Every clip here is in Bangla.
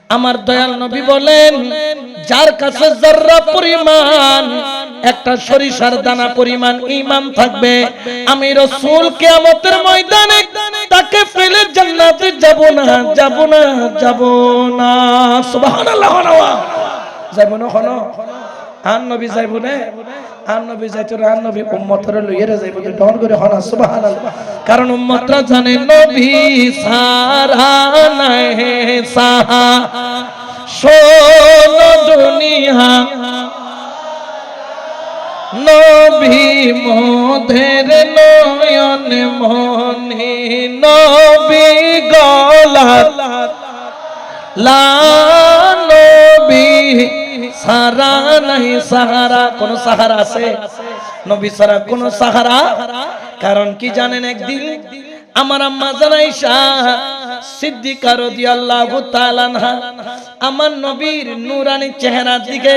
আমার দয়াল নবী বলেন, যার কাছে যাররা পরিমাণ একটা সরিষার দানা পরিমাণ ঈমান থাকবে, আমি রাসূল কিয়ামতের ময়দানে তাকে ফেলে জান্নাতে যাব না, যাব না, যাব না। সুবহানাল্লাহ। যাব না হলো আন নবী যাইব না, আন নবী যাইতো না, আন নবী উম্মতরে লইয়া যাইব তো ডন করে হনা সুবহানাল্লাহ। কারণ উম্মতরা জানে নবী সারা নাই সাহা শোনো দুনিয়া, নবী মোদের নয়ন মনি, নবী গলা লা, নবী সারা নাই সাহারা। কোন সাহারা আছে? নবী সারা কোন সাহারা? কারণ কি জানেন, একদিন আমার আম্মা জান আয়েশা সিদ্দিকা রাদিয়াল্লাহু তাআলা আনহা আমার নবীর নূরানী চেহারার দিকে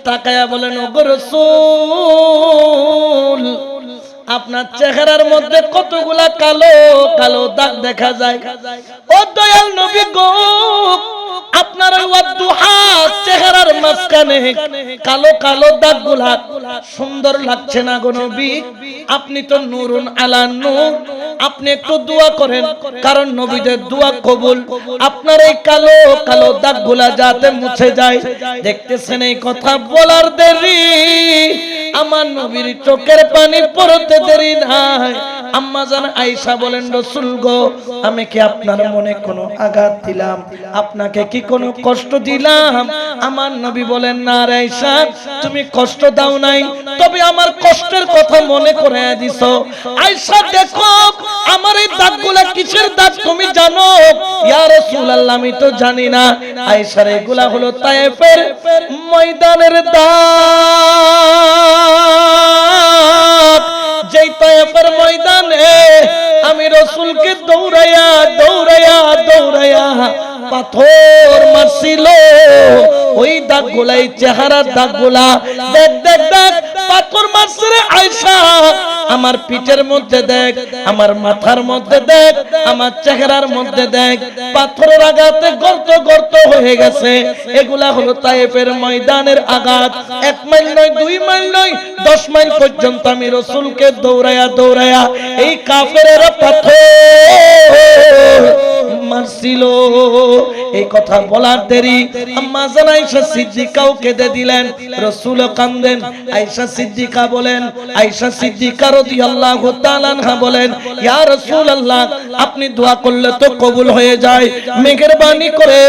তাকায়া বলেন, ওগো রাসূল, আপনার চেহারার মধ্যে কতগুলা কালো কালো দাগ দেখা যায়। ও দয়াল নবী গো, আপনার ওয়াদুহা চেহারার মাঝখানে কালো কালো দাগগুলা সুন্দর লাগছে না গো নবী। আপনি তো নূরুন আলা নূর, আপনি একটু দোয়া করেন, কারণ নবীদের দোয়া কবুল। আপনার এই কালো কালো দাগগুলা যাতে মুছে যায়। দেখতেছেন এই কথা বলার দেরি, আমার নবীর চোখের পানি পড়তে দেরি নাই। আম্মা জান আয়েশা বলেন, রাসূল গো, আমি কি আপনার মনে কোনো আঘাত দিলাম? আপনাকে কি কোনো কষ্ট দিলাম? আমার নবী বলেন, না রে আয়েশা, তুমি কষ্ট দাও নাই, তবে আমার কষ্টের কথা মনে করায়া দিছো। আয়েশা দেখো, আমার এই দাগগুলা কিসের দাগ তুমি জানো? ইয়া রাসূলুল্লাহ, আমি তো জানি না। আয়েশার এগুলা হলো তায়েফের ময়দানের দাগ। যেই তায়েফের ময়দানে আমি রাসূলকে দৌড়াইয়া দৌড়াইয়া দৌড়াইয়া পাথর মারছিল, ওই দাগগুলা, এই চেহারার দাগগুলা। দেখ দেখ দেখ, পাথর মারছে রে আয়েশা, আমার পিঠের মধ্যে দেখ, আমার মাথার মধ্যে দেখ, আমার চেহারার মধ্যে দেখ, পাথরের আঘাতে গর্ত গর্ত হয়ে গেছে। এগুলা হলো তায়েফের ময়দানের আঘাত। 1 মাইল নয়, 2 মাইল নয়, 10 মাইল পর্যন্ত আমি রাসূলকে দৌড়াইয়া দৌড়াইয়া এই কাফেরেরা পাথর মারছিল। এই কথা বলার দেরি, আম্মা জান আয়েশা সিদ্দিকাও কেঁদে দিলেন, রাসূলও কাঁদেন। আয়েশা সিদ্দিকা বলেন, আয়েশা সিদ্দিকা রাদিয়াল্লাহু তাআলা আনহা বলেন, ইয়া রাসূলুল্লাহ, আপনি দোয়া করলে তো কবুল হয়ে যায়, মেহেরবানি করে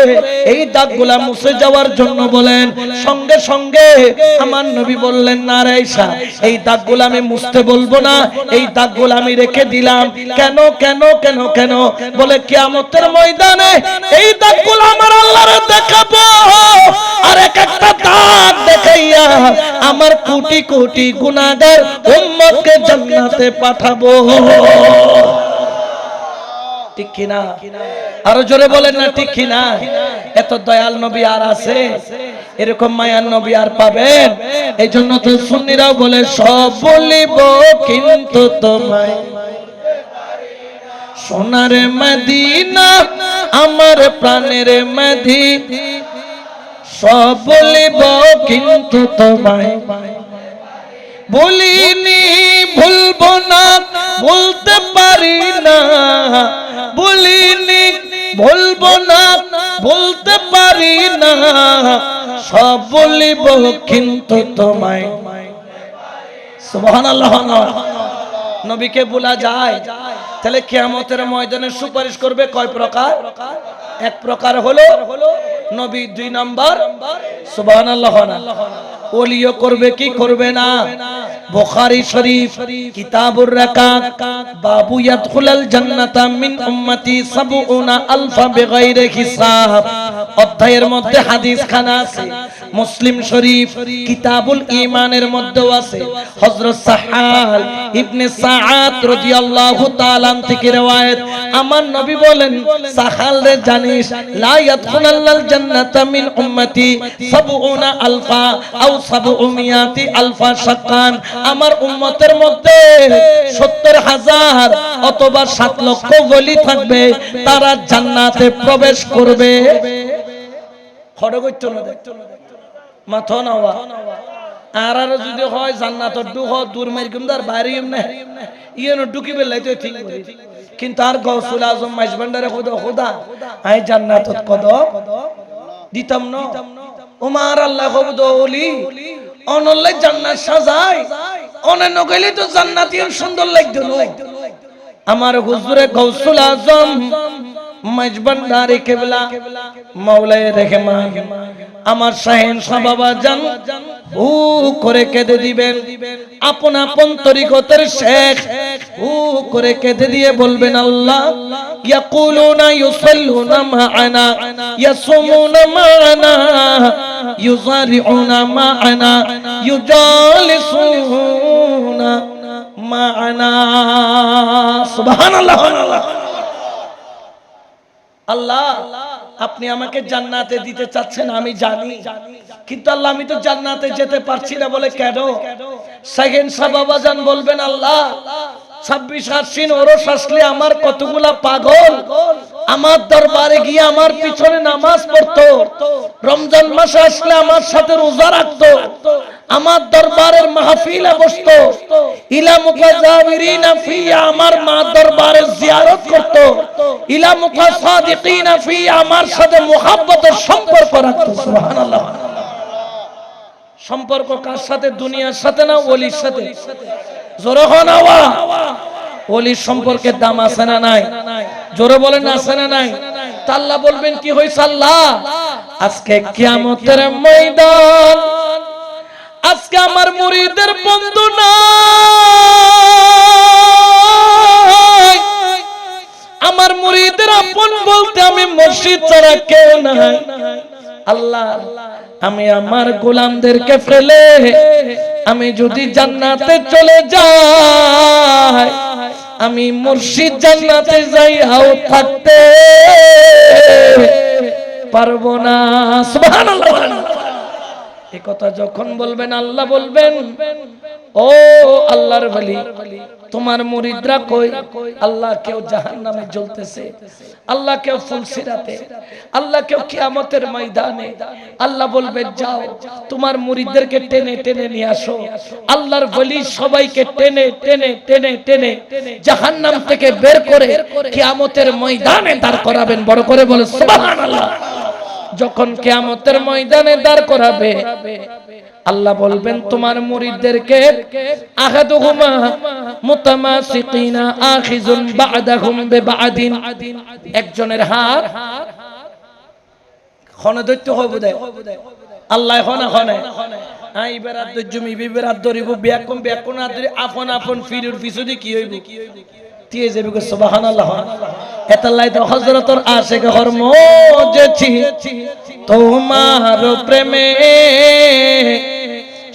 এই দাগগুলা মুছে যাওয়ার জন্য বলেন। সঙ্গে সঙ্গে আমার নবী বললেন, না রে আয়েশা, এই দাগগুলা আমি মুছতে বলবো না, এই দাগগুলা আমি রেখে দিলাম। কেন কেন কেন কেন? বলে কিয়ামতের ময়দানে এই দাগগুলো আমার আল্লাহরে দেখাবো, আর এক একটা দাগ দেখাইয়া আমার কোটি কোটি গুনাহগার উম্মতকে জান্নাতে পাঠাবো। ঠিক কি না? আরো জোরে বলেন না ঠিক কি না? এত দয়াল নবী আর আছে? এরকম মায়ার নবী আর পাবেন? এই জন্য তো সুন্নিরাও বলে, সব বলিব কিন্তু তোমায় সোনার মদিনা, আমার প্রাণের মদিনা, সব বলিব কিন্তু তোমায় বলিনি, ভুলবো না, বলতে পারি না, বলিনি, ভুলবো না, বলতে পারি না, সব বলিব কিন্তু তোমায়। সুবহানাল্লাহ। নবীকে বলা যায়? তাহলে কিয়ামতের ময়দানে সুপারিশ করবে কয় প্রকার? এক প্রকার হলো নবী, 2 নাম্বার সুবহানাল্লাহ। ওলিও করবে কি করবে না? বুখারী শরীফ কিতাবুর রাকাত, বাবু ইয়াদখুলাল জান্নাতা মিন উম্মতি ৭০,০০০ বিগাইরি হিসাব, অধ্যায়ের মধ্যে হাদিস খানা আছে। মুসলিম শরীফ কিতাবুল ঈমানের মধ্যেও আছে। হযরত সাহাল ইবনে সাআদ রাদিয়াল্লাহু তাআলা থেকে riwayat, আমার নবী বলেন, সাহাল রে জানিস, লা ইয়াদখুলাল জান্নাতা মিন উম্মতি ৭০,০০০ আও ৭০০,০০০ শাক্কান, আমার উম্মতের মধ্যে ৭০,০০০ অথবা ৭ লক্ষ ওলি থাকবে, তারা জান্নাতে প্রবেশ করবে। খড় করতো না মাথা নাওয়া আর আর যদি হয় জান্নাতর দুহ দূর মারিকুমদার বাইরে এমনে ইয়েন ঢুকি বেলাই তো ঠিক কিন্তু আর গৌসুল আজম মাইজ ভান্ডারে খোদা আই জান্নাতত কদ দিতাম না ওমার আল্লাহ কবদ ওলি অনলে জান্নাত সাজায় অনে নগেলে তো জান্নাতি সুন্দর লাগতো না আমার হুজুরে গৌসুল আজম মাইজ ভান্ডারে কেবলা মাওলায়ে রহমান আমার শাহেন বাবা জান ও করে কেঁদে দিবেন আপন আপন তরিকতের শেখ ও করে কেঁদে দিয়ে বলবেন আল্লাহ ইয়াকুলুনা ইউসাল্লুনা মা'ানা ইয়াসুমুনা মা'ানা ইউযারিউনা মা'ানা ইউজালিসুনা মা'ানা সুবহানাল্লাহ আল্লাহ আপনি আমাকে জান্নাতে দিতে চাচ্ছেন আমি জানি কিন্তু আল্লাহ আমি তো জান্নাতে যেতে পারছি না বলে কেন সেকেন্ড সাহাবা জান বলবেন আল্লাহ 26 আশ্বিন ওরস আসলে আমার কতগুলা পাগল আমার দরবারে গিয়ে আমার পিছনে নামাজ পড়তো রমজান মাস আসলে আমার সাথে রোজা রাখতো আমার দরবারের মাহফিলে বসতো ইলা মুতাজাবিরিনা ফি আমার মা দরবারে জিয়ারত করত ইলা মুতাসাদিকিনা ফি আমার সাথে মুহাব্বতের সম্পর্ক রাখতো সুবহানাল্লাহ সম্পর্ক কার সাথে দুনিয়ার সাথে না ওলির সাথে জোরে হন আওয়াজ ওলির সম্পর্কে দাম আছে না নাই জোরে বলেন আছে না নাই তা আল্লাহ বলবেন কি হইছে আল্লাহ আজকে কিয়ামতের ময়দান আজকে আমার মুরিদের বন্ধু নাই আমার মুরিদের আপন বলতে আমি মুর্শিদ ছাড়া কেউ নাই আল্লাহ আমি আমার গোলামদেরকে ফেলে আমি যদি জান্নাতে চলে যাই আমি মুর্শিদ জান্নাতে যাইও থাকতে পারবো না সুবহানাল্লাহ এই কথা যখন বলবেন আল্লাহ বলবেন ও আল্লাহর ওলি তোমার মুরিদরা কই আল্লাহ কেউ জাহান্নামে জ্বলতেছে আল্লাহ কেউ ফুলসিরাতে আল্লাহ কেউ কিয়ামতের ময়দানে আল্লাহ বলবে যাও তোমার মুরিদদেরকে টেনে টেনে নিয়ে আসো আল্লাহর ওলি সবাইকে টেনে টেনে টেনে টেনে জাহান্নাম থেকে বের করে কিয়ামতের ময়দানে দাঁড় করাবেন বড় করে বলে সুবহানাল্লাহ যখন কিয়ামতের ময়দানে দাঁড় করাবে আল্লাহ বলবেন তোমার মুরিদদেরকে আহাদুহুমা মুতামাসিকিনা আখিযুন বা'দাহুম বিবা'দিন একজনের হাত খনে দৈত্য হবে দেয় আল্লাহ খনে খনে আই বেরাত দজমি বিবেরাত দরিব বিয়াকুম বিয়াকুন আদরি আপন আপন ফিরুর পিছুদি কি হইব তিয়ে যাবে সুবহানাল্লাহ এতাল্লাই তো হযরতর আশিক হরম যেছি তোমার প্রেমে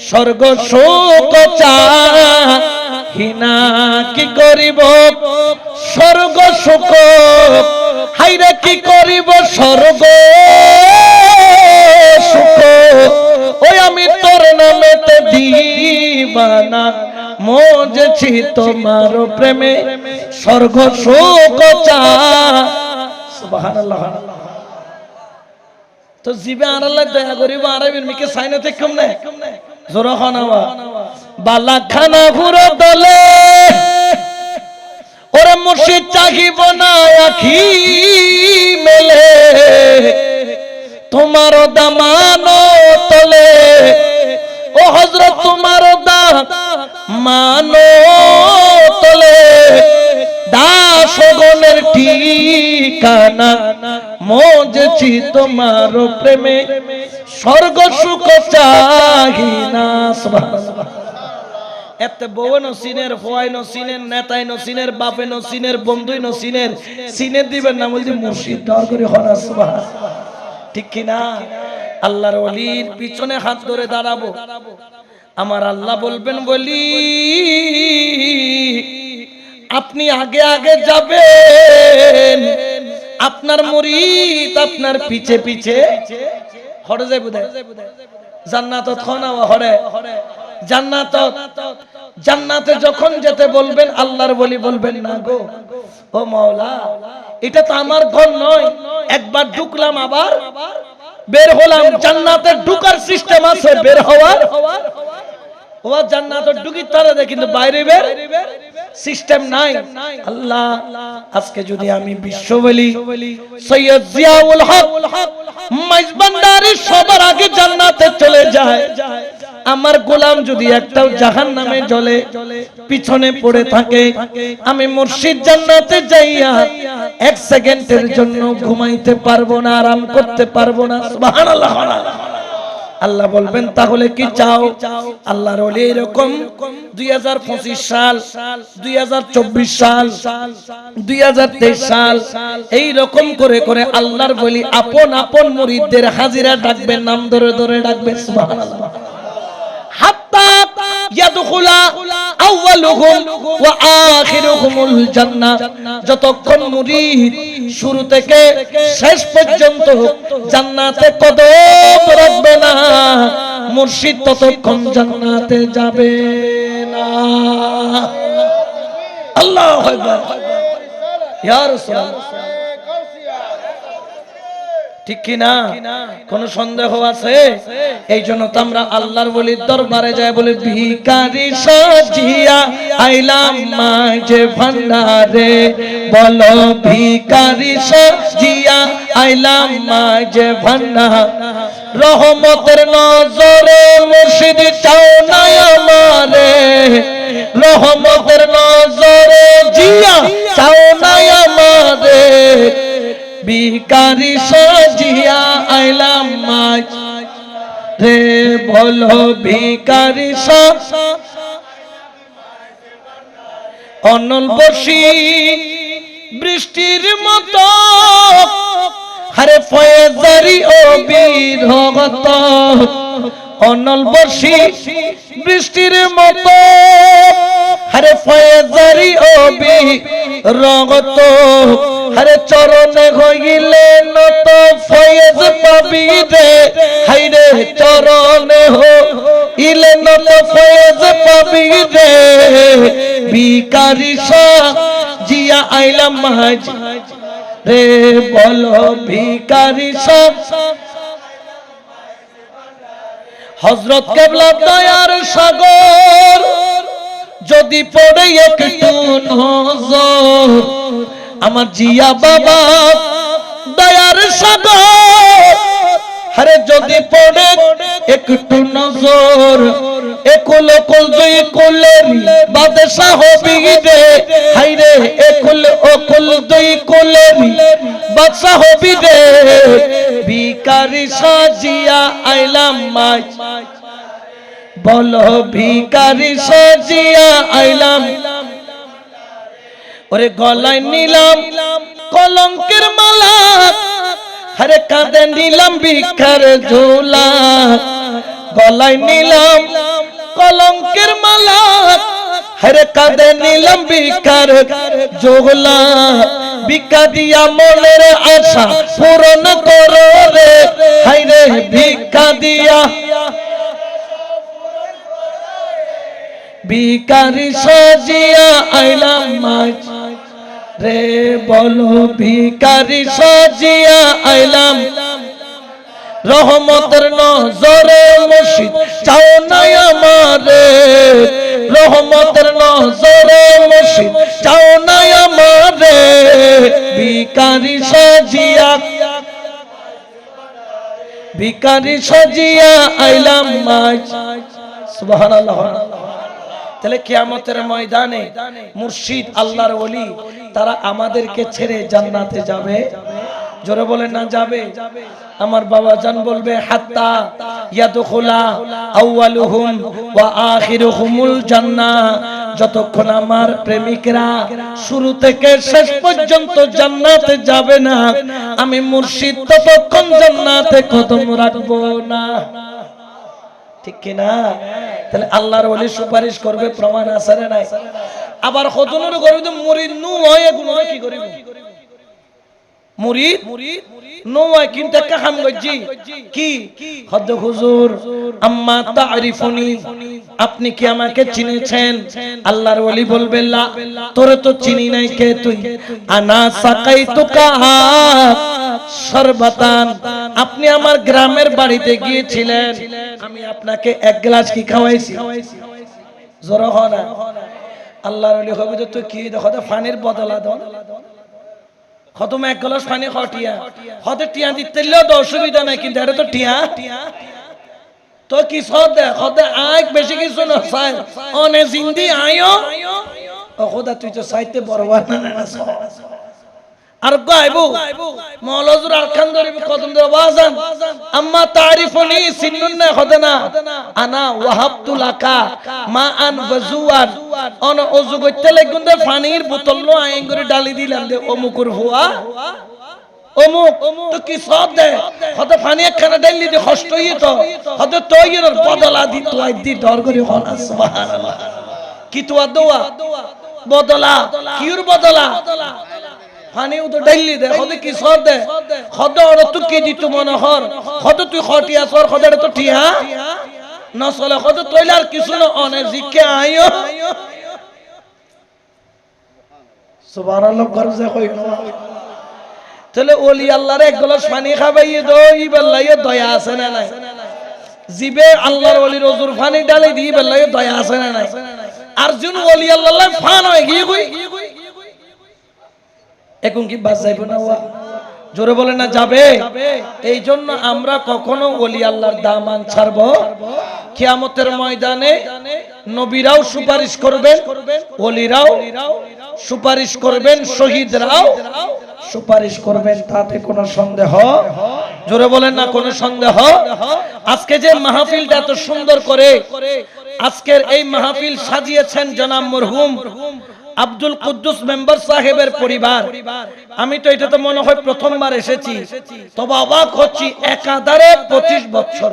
স্বর্গ সুখ চাহিনা কি করিব স্বর্গ সুখ হাইরে কি করিব স্বর্গ সুখ ওই আমি তোর নামেতে দিবানা মজেছি তোমার প্রেমে স্বর্গ সুখ সুবহানাল্লাহ তো জিবে আর আল্লাহ দয়া করিব আরবির মিকে সাইনতে কম না জোরা খানাওয়া বালা খানা ঘুরে দলে ওরে মুর্শিদ চাহিব না আখি মেলে তোমার দামানো তলে ও হযরত তোমার মানো তলে দাসগণের ঠিকানা মজেছি তোমার প্রেমে স্বর্গ সুখ চাহিনা সুবহানাল্লাহ এতে বউ নসিনের ফয় নসিনের নেতাই নসিনের বাপে নসিনের বন্ধুই নসিনের সিনে দিবেন না বলছি মুর্শিদ দর করে হনা সুবহানাল্লাহ ঠিক কি না আল্লাহর ওলির পিছনে হাত ধরে দাঁড়াবো আমার আল্লাহ বলবেন বলি আপনি আগে আগে যাবেন আপনার মুরিদ আপনার পিছে পিছে হরে যাইব জান্নাতত খানা হরে জান্নাতত জান্নাতে যখন যেতে বলবেন আল্লাহর ওলি বলবেন না গো ও মাওলা এটা তো আমার ঘর নয় একবার ঢুকলাম আবার বের হলাম, জান্নাতে ঢোকার সিস্টেম আছে, বের হওয়ার ও জান্নাতে ঢুকি তারা দেয়, কিন্তু বাইরে বের সিস্টেম নাই। আল্লাহ, আজকে যদি আমি বিশ্ব বলি সৈয়দ জিয়াউল হক মাইজবান্ডারি সবার আগে জান্নাতে চলে যায়, আমার গোলাম যদি একটাও জাহান্নামে জ্বলে পিছনে পড়ে থাকে, আমি মুর্শিদ জান্নাতে যাইয়া এক সেকেন্ডের জন্য ঘুমাইতে পারবো না, আরাম করতে পারবো না। সুবহানাল্লাহ। আল্লাহ বলবেন তাহলে কি চাও? আল্লাহর ওলি এরকম 2025 সাল, 2024 সাল, 2023 সাল এই রকম করে করে আল্লাহর ওলি আপন আপন মুরিদদের হাজিরা ডাকবেন, নাম ধরে ধরে ডাকবেন। সুবহানাল্লাহ। হাত্তা ইয়াদখুলা আউয়ালুহুম ওয়া আখিরুহুমুল জান্নাহ, যতক্ষণ মুরিদ শুরু থেকে শেষ পর্যন্ত জান্নাতে কদম রাখবে না, মুর্শিদ ততক্ষণ জান্নাতে যাবে না। আল্লাহু আকবার। ইয়া রাসূলুল্লাহ, ঠিক কি না? কোন সন্দেহ আছে? এই জন্য তো আমরা আল্লাহর ওলির দরবারে যাই, বলে ভিখারি সাজিয়া আইলাম মাঝে ভান্ডারে, বলো ভিখারি সাজিয়া আইলাম মাঝে ভান্ডার, রহমতের নজরে মুর্শিদ চাও না আমারে, রহমতের নজরে জিয়া চাও না আমারে, ভিখারি সাজিয়া আইলাম মাঝ রে, বলো ভিখারি অনল বর্ষী বৃষ্টির মতো, হারে ফয়েজারি ও বীরগত, অনল বর্ষী বৃষ্টির মতো, হারে ফয়েজারি ও বীরগত, হারে চরণে হইলে নত ফয়েজ পাবি রে, হাইরে চরণে হইলে নত ফয়েজ পাবি রে, ভিখারি সাজিয়া আইলাম মাঝ রে, বলো ভিখারি হযরত কেবলা দয়ার সাগর যদি পড়ে একটু নজর, আমার জিয়া বাবা দয়ার সাগর, হারে যদি পড়ে একটু নজর, একুল কুল দুই কুলের বাদশা হবি রে, হাইরে একুল অকুল দুই কুলের বাদশা হবি রে, ভিখারি সাজিয়া আইলাম মাঝ, বলো ভিখারি সাজিয়া আইলাম, ওরে গলায় নিলাম কলঙ্কের মালা, আরে কাঁধে নিলাম ভিখার ঝোলা, গলায় নিলাম কলঙ্কের মালা, আরে কাঁধে নিলাম ভিখার ঝোলা, ভিক্ষা দিয়া মনের আশা পূরণ করো রে, হাইরে ভিক্ষা দিয়া ভিখারি সাজিয়া আইলাম মাঝ রে, বলো ভিখারি সাজিয়া আইলাম, রহমতের নজরে মুর্শিদ চাও না আমারে, রহমতের নজরে মুর্শিদ চাও না আমারে, ভিখারি সাজিয়া ভিখারি সাজিয়া আইলাম মাঝ। সুবহানাল্লাহ। তাহলে কিয়ামতের ময়দানে মুর্শিদ আল্লাহর ওলি তারা আমাদেরকে ছেড়ে জান্নাতে যাবে, জোরে বলেন না যাবে? আমার বাবা জান বলবে হাত্তা ইয়াদখুলা আউয়ালুহুম ওয়া আখিরুহুমুল জান্নাহ, যতক্ষণ আমার প্রেমিকরা শুরু থেকে শেষ পর্যন্ত জান্নাতে যাবে না, আমি মুর্শিদ ততক্ষণ জান্নাতে কদম রাখবো না। ঠিক কি না? তাহলে আল্লাহর ওলি সুপারিশ করবে, প্রমাণ আছে না নাই? আবার কতনুর করবে তো মুরিদ নু হয়, এগুলো কি করিব? মুরিদ নয় কিন্তু একটা কাম করছি কি হদ হুজুর আম্মা তারিফুনি আপনি কি আমাকে চিনেছেন আল্লাহর ওলি বলবে লা তোরে তো চিনি নাই কে তুই আনা সাকাইতুকা শরবাতান আপনি আমার গ্রামের বাড়িতে গিয়েছিলেন আমি আপনাকে এক গ্লাস কি খাওয়াইছি জোরে হনা আল্লাহর ওলি হবে তো তুই কি দেখো তো পানির বদলা দাও খতম এক গ্লাস পানি খাটিয়া হতে টিয়া দিতেলেও তো অসুবিধা নাই কিন্তু এটা তো টিয়া তো কি সদ হতে আইক বেশি কিছু না চাই অনে জিন্দি আয়ো ও খোদা তুই তো সাইতে বরবাদ না আর গায়বু মৌলাজুর আরখান ধরে কদম দে বাজান আম্মা তারিফুনি সিন্নুন না খদনা আনা ওয়াহাবতু লাকা মা আন ওয়াজুয়ান অন ওযু করতে লাগুন্দে পানির বোতল লো আইন করে ডালি দিলাম দে অমুকুর হুয়া অমুক তো কি সব দে হতে পানি একখানা ডালি দে কষ্ট হই তো হতে তৈর বদলা দি তোই দি ডর করে হনা সুবহানাল্লাহ কি তো দোয়া বদলা কির বদলা পানি উদ ডাইলি দে হতে কি সর দে হদ ওর তুই কি দিত মনে হর হদ তুই খটিয়া সর হদে তো ঠিয়া না চলে হদ তৈলার কিছু না অনে জিকে আইও সুবহানাল্লাহ গরজে কই তাহলে ওলি আল্লাহর এক গ্লাস পানি খাবাইয়ে দই বেলায়ে দয়া আছে না নাই জিবে আল্লাহর ওলির ওজুর পানি ডালে দি বেলায়ে দয়া আছে না নাই আর যুন ওলি আল্লাহ ফান হয়ে গিয়ে কই এখন কি বাস যাইব না ওয়া জোরে বলে না যাবে এই জন্য আমরা কখনো ওলি আল্লাহর দামান ছাড়ব কিয়ামতের ময়দানে নবীরাও সুপারিশ করবেন ওলিরাও সুপারিশ করবেন শহীদরাও সুপারিশ করবেন তাতে কোনো সন্দেহ জোরে বলেন না কোনো সন্দেহ আজকে যে মাহফিলটা এত সুন্দর করে আজকের এই মাহফিল সাজিয়েছেন জনাব মরহুম আব্দুল কুদ্দুস মেম্বার সাহেবের পরিবার আমি তো এটা তো মনে হয় প্রথমবার এসেছি তবে অবাক হচ্ছি একাধারে 25 বছর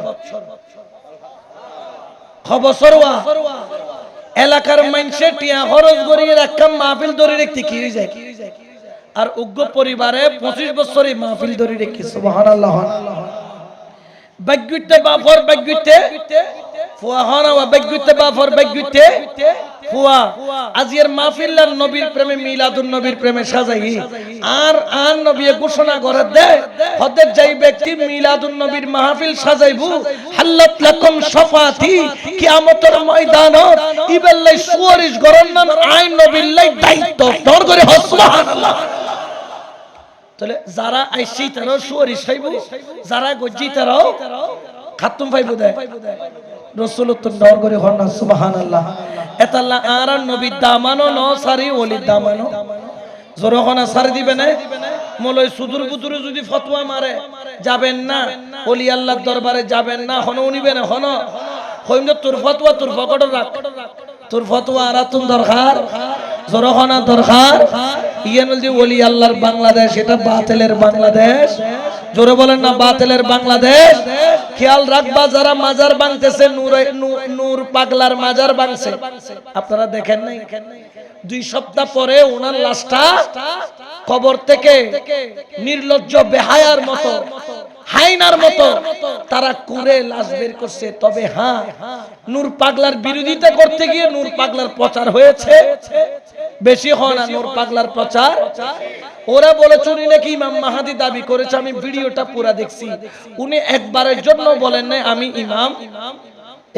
খবরওয়া এলাকার মানুষে টিয়া খরচ করিয়ে রাখলাম মাহফিল ধরে রাখতে কি হয়ে যায় আর উগ্র পরিবারে 25 বছরই মাহফিল ধরে রেখে সুবহানাল্লাহ বাগ্যুতে বাফর বাগ্যুতে ফুয়া হনা ওয়া বাগ্যুতে বাফর বাগ্যুতে ফুয়া আজির মাহফিলার নবীর প্রেমে মিলাদুন নবীর প্রেমে সাজাই আর নবী ঘোষণা করে দে হতে যাই ব্যক্তি মিলাদুন নবীর মাহফিল সাজাইবু হাল্লাত লাকুম শাফাতি কিয়ামতের ময়দানত ইবেল্লাই সুয়ারিশ গরন্নান আইন নবীর লাই দায়িত্ব দর করে সুবহানাল্লাহ তাহলে যারা আইছি তারা সুয়ারিশ পাইবো যারা গজ্জি তারাও খাতুম পাইবো দে রাসূলুল্লাহ দর করে হন সুবহানাল্লাহ এতাল্লাহ আর নবীর দামানো ন সারি ওলির দামানো জোরখানা সারি দিবে না মলয় সুদূর বুদুরে যদি ফতোয়া মারে যাবেন না ওলি আল্লাহর দরবারে যাবেন না হন উনিবে না হন হইম তোর ফতোয়া তোর পকেটে রাখ তোর ফতোয়া আর তুন দরকার জোরখানা দরকার ইয়ান যে ওলি আল্লাহর বাংলাদেশ এটা বাতিলের বাংলাদেশ জোরে বলেন না বাতিলের বাংলাদেশ খেয়াল রাখবা যারা মাজার ভাঙতেছে নূর পাগলার মাজার ভাঙছে আপনারা দেখেন নাই 2 সপ্তাহ পরে ওনার লাশটা কবর থেকে নির্লজ্জ বেহায়ার মতো হাইনার মতো তারা কুরে লাশ বের করছে তবে হ্যাঁ নূর পাগলার বিরোধিতা করতে গিয়ে নূর পাগলার প্রচার হয়েছে বেশি হয় না নূর পাগলার প্রচার ওরা বলেছে উনি নাকি ইমাম মাহাদি দাবি করেছে আমি ভিডিওটা পুরো দেখছি উনি একবারের জন্য বলেন না আমি ইমাম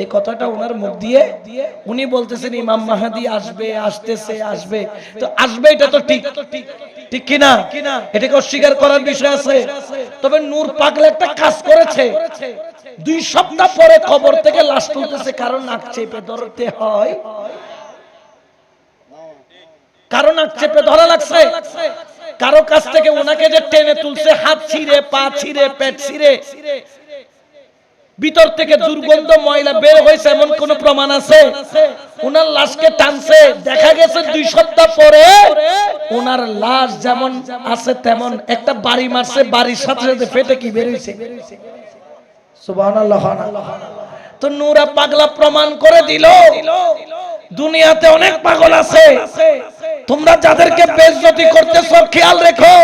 এই কথাটা ওনার মুখ দিয়ে উনি বলতেছেন ইমাম মাহাদি আসবে আসতেছে আসবে তো আসবে এটা তো ঠিক ঠিক কি না এটাকে অস্বীকার করার বিষয় আছে তবে নূর পাগলা একটা কাজ করেছে 2 সপ্তাহ পরে কবর থেকে লাশ তুলতেছে কারণ নাক চেপে ধরতে হয় কারণ নাক চেপে ধরা লাগছে কারো কাছ থেকে ওনাকে যে টেনে তুলছে হাত ছিঁড়ে পা ছিঁড়ে পেট ছিঁড়ে ভিতর থেকে দুর্গন্ধ ময়লা বের হয়েছে এমন কোন প্রমাণ আছে ওনার লাশকে টানছে দেখা গেছে 2 সপ্তাহ পরে ওনার লাশ যেমন আছে তেমন একটা বাড়ি মারছে বাড়ির সাথে সাথে ফেটে কি বের হইছে সুবহানাল্লাহ তো নূরা পাগলা প্রমাণ করে দিল দুনিয়াতে অনেক পাগল আছে তোমরা যাদেরকে বেইজ্জতি করতেছো খেয়াল রেখো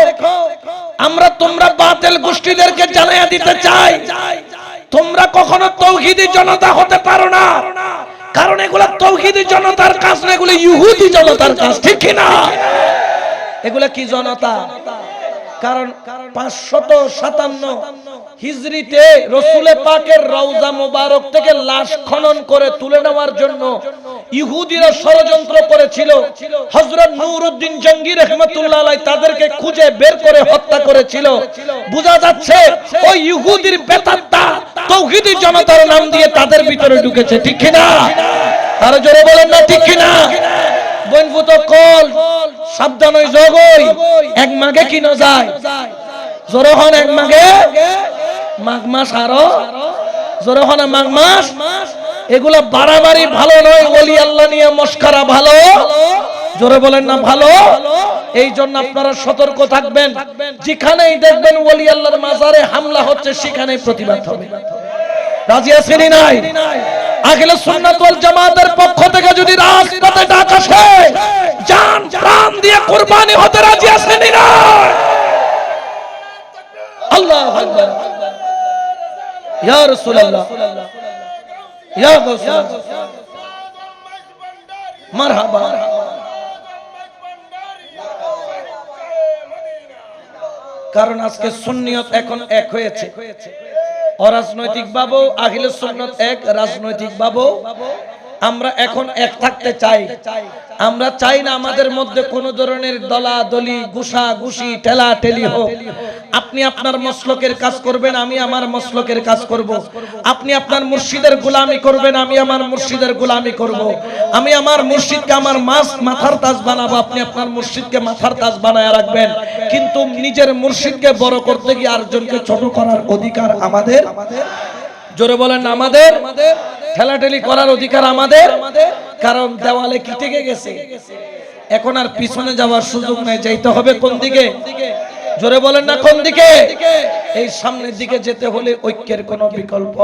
আমরা তোমরা বাতিল গোষ্ঠীদেরকে জানাইয়া দিতে চাই, তোমরা কখনো তৌহিদি জনতা হতে পারো না, কারণ এগুলা তৌহিদি জনতার কাজ না, এগুলো ইহুদি জনতার কাজ, ঠিক কি না? এগুলা কি জনতা? কারণ 557 হিজরিতে রাসূল পাকের রওজা মোবারক থেকে লাশ খনন করে তুলে নেওয়ার জন্য ইহুদিরা ষড়যন্ত্র করেছিল। হযরত নূরউদ্দিন জঙ্গি রাহমাতুল্লাহ আলাইহি তাদেরকে খুঁজে বের করে হত্যা করেছিল। বোঝা যাচ্ছে ওই ইহুদির বেতাত্তা তৌহিদি জনতার নাম দিয়ে তাদের ভিতরে ঢুকেছে, ঠিক কি না? আর জোরে বলেন না ঠিক কি না? বনভূত কল সাবধান হই জগই, এক মাগে কি ন যায়, জোরে হন এক মাগে, মাঘ মাস আরো জোরে হন মাঘ মাস। এগুলা বাড়াবাড়ি ভালো নয়, ওলি আল্লাহ নিয়ে মস্করা ভালো, জোরে বলেন না ভালো। এই জন্য আপনারা সতর্ক থাকবেন, যেখানেই দেখবেন ওলি আল্লাহর মাজারে হামলা হচ্ছে সেখানেই প্রতিবাদ হবে। রাজি আছেন নাই? আহলে সুন্নাত ওয়াল জামাতের পক্ষ থেকে যদি রাজপথে ডাক আসে, জান প্রাণ দিয়ে কুরবানি হতে রাজি আছেন না? আল্লাহু আকবার, ইয়া রাসূলুল্লাহ, ইয়া রাসূলুল্লাহ, মারহাবা। কারণ আজকে সুন্নিয়ত এখন এক হয়েছে, অরাজনৈতিক ভাবেও আহলে সুন্নাত এক, রাজনৈতিক ভাবেও আমরা এখন এক থাকতে চাই। আমরা চাই না আমাদের মধ্যে কোনো ধরনের দলাদলি, গুষাগুষি, ঠেলাঠেলি হোক। আপনি আপনার মসলকের কাজ করবেন, আমি আমার মসলকের কাজ করব। আপনি আপনার মুর্শিদের গোলামি করবেন, আমি আমার মুর্শিদের গোলামি করব। আমি আমার মুর্শিদকে আমার মাথার তাজ বানাবো, আপনি আপনার মুর্শিদকে মাথার তাজ বানায় রাখবেন। কিন্তু নিজের মুর্শিদকে বড় করতে গিয়ে আরেকজনকে ছোট করার অধিকার আমাদের, জোরে বলেন আমাদের, ঠেলাঠেলি করার অধিকার আমাদের। কারণ দেওয়ালে কি টেকে গেছে, এখন আর পিছনে যাওয়ার সুযোগ নাই, যাইতে হবে কোন দিকে, জোরে বলেন না কোন দিকে? এই সামনের দিকে যেতে হলে ঐক্যের কোনো বিকল্প